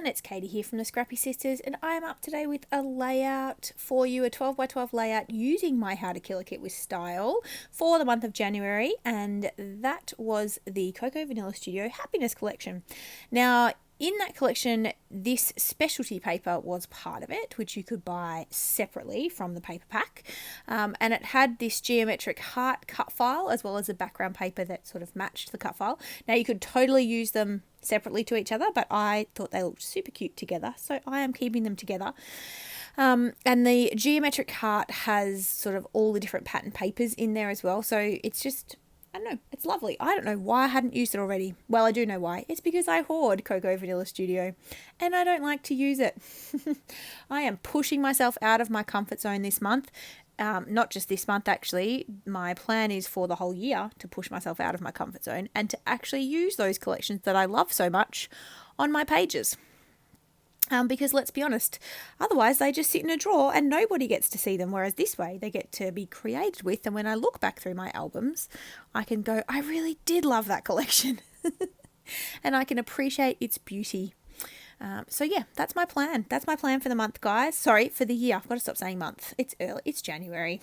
everyone, it's Katie here from the Scrappy Sisters, and I am up today with a layout for you, a 12 by 12 layout using my How to Kill a Kit with Style for the month of January, and that was the Cocoa Vanilla Studio Happiness Collection. Now, in that collection, this specialty paper was part of it, which you could buy separately from the paper pack. And it had this geometric heart cut file as well as a background paper that sort of matched the cut file. Now, you could totally use them separately to each other, but I thought they looked super cute together, so I am keeping them together. And the geometric heart has sort of all the different pattern papers in there as well, so it's just... I don't know, it's lovely. I don't know why I hadn't used it already. Well, I do know why. It's because I hoard Cocoa Vanilla Studio and I don't like to use it. I am pushing myself out of my comfort zone this month. Not just this month, actually. My plan is for the whole year to push myself out of my comfort zone and to actually use those collections that I love so much on my pages. Because let's be honest, otherwise they just sit in a drawer and nobody gets to see them, whereas this way they get to be created with, and when I look back through my albums, I can go, I really did love that collection. And I can appreciate its beauty. So yeah, that's my plan. That's my plan for the month, guys. Sorry, for the year. I've got to stop saying month. It's early. It's January.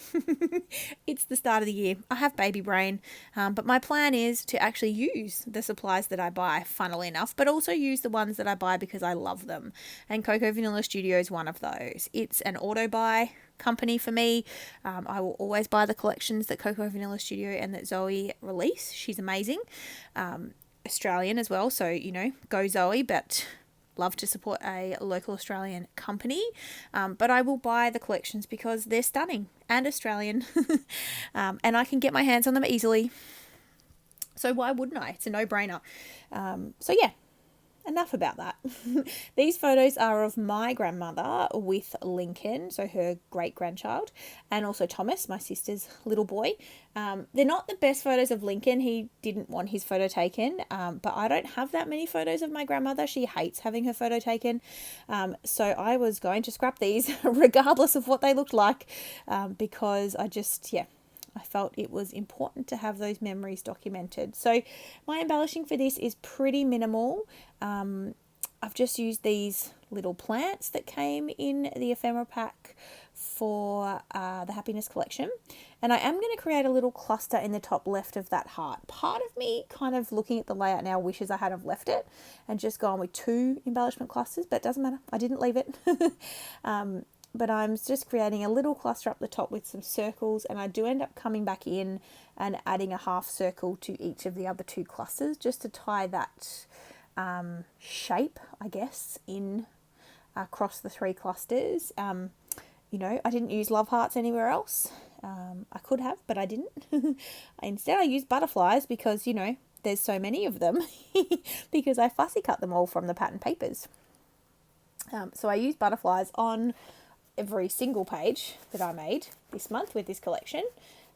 It's the start of the year. I have baby brain. But my plan is to actually use the supplies that I buy, funnily enough, but also use the ones that I buy because I love them. And Cocoa Vanilla Studio is one of those. It's an auto buy company for me. I will always buy the collections that Cocoa Vanilla Studio and that Zoe release. She's amazing. Australian as well. So, you know, go Zoe, but... love to support a local Australian company, but I will buy the collections because they're stunning and Australian, and I can get my hands on them easily. So why wouldn't I? It's a no-brainer. So yeah, enough about that. These photos are of my grandmother with Lincoln, so her great-grandchild, and also Thomas, my sister's little boy. They're not the best photos of Lincoln. He didn't want his photo taken, but I don't have that many photos of my grandmother. She hates having her photo taken. So I was going to scrap these regardless of what they looked like, because I felt it was important to have those memories documented. So my embellishing for this is pretty minimal. I've just used these little plants that came in the ephemera pack for the Happiness Collection. And I am going to create a little cluster in the top left of that heart. Part of me, kind of looking at the layout now, wishes I had have left it and just gone with 2 embellishment clusters, but it doesn't matter. I didn't leave it. But I'm just creating a little cluster up the top with some circles, and I do end up coming back in and adding a half circle to each of the other 2 clusters just to tie that shape, I guess, in across the 3 clusters. You know, I didn't use love hearts anywhere else. I could have, but I didn't. Instead, I used butterflies because, you know, there's so many of them because I fussy cut them all from the pattern papers. So I used butterflies on every single page that I made this month with this collection.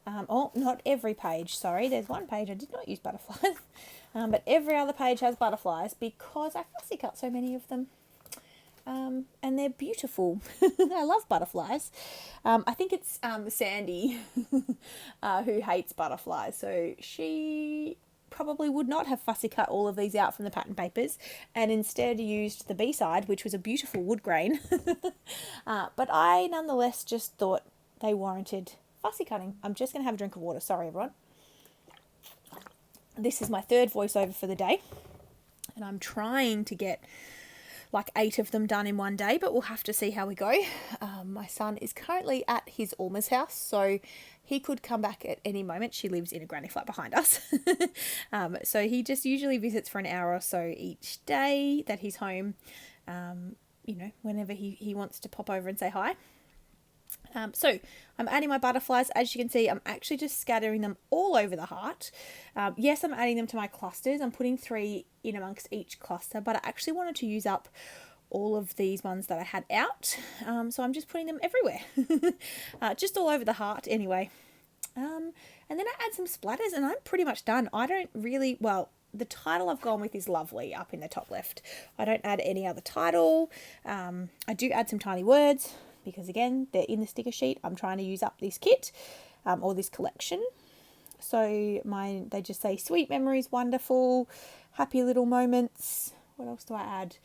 Not every page, sorry. There's one page I did not use butterflies. But every other page has butterflies because I fussy cut so many of them. And they're beautiful. I love butterflies. I think it's Sandy who hates butterflies. So she probably would not have fussy cut all of these out from the pattern papers and instead used the B-side, which was a beautiful wood grain. But I nonetheless just thought they warranted fussy cutting. I'm just going to have a drink of water. Sorry, everyone. This is my 3rd voiceover for the day, and I'm trying to get like 8 of them done in one day, but we'll have to see how we go. My son is currently at his Alma's house, so he could come back at any moment. She lives in a granny flat behind us. So he just usually visits for an hour or so each day that he's home, you know, whenever he wants to pop over and say hi. So I'm adding my butterflies. As you can see, I'm actually just scattering them all over the heart. Yes, I'm adding them to my clusters. I'm putting 3 in amongst each cluster, but I actually wanted to use up all of these ones that I had out. So I'm just putting them everywhere, just all over the heart anyway. And then I add some splatters and I'm pretty much done. I don't really, well, the title I've gone with is lovely up in the top left. I don't add any other title. I do add some tiny words, because again, they're in the sticker sheet. I'm trying to use up this kit or this collection. So they just say sweet memories, wonderful, happy little moments. What else do I add?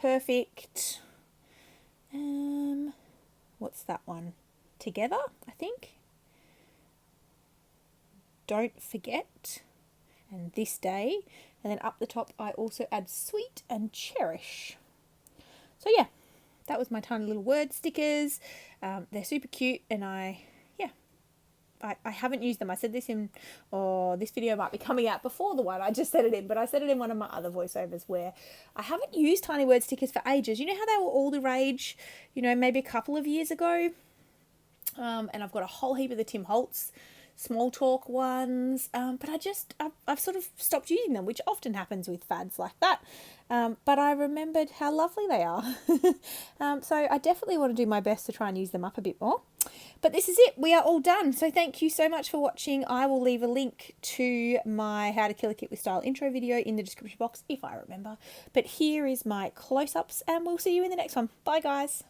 Perfect. What's that one? Together, I think. Don't forget. And this day. And then up the top, I also add sweet and cherish. So yeah, that was my tiny little word stickers. They're super cute, and I haven't used them. I said this in, this video might be coming out before the one I just said it in, but I said it in one of my other voiceovers where I haven't used tiny word stickers for ages. You know how they were all the rage, maybe a couple of years ago? And I've got a whole heap of the Tim Holtz small talk ones, but I've sort of stopped using them, which often happens with fads like that. But I remembered how lovely they are. So I definitely want to do my best to try and use them up a bit more. But this is it. We are all done. So thank you so much for watching. I will leave a link to my How to Kill a Kit with Style intro video in the description box if I remember. But here is my close-ups, and we'll see you in the next one. Bye, guys.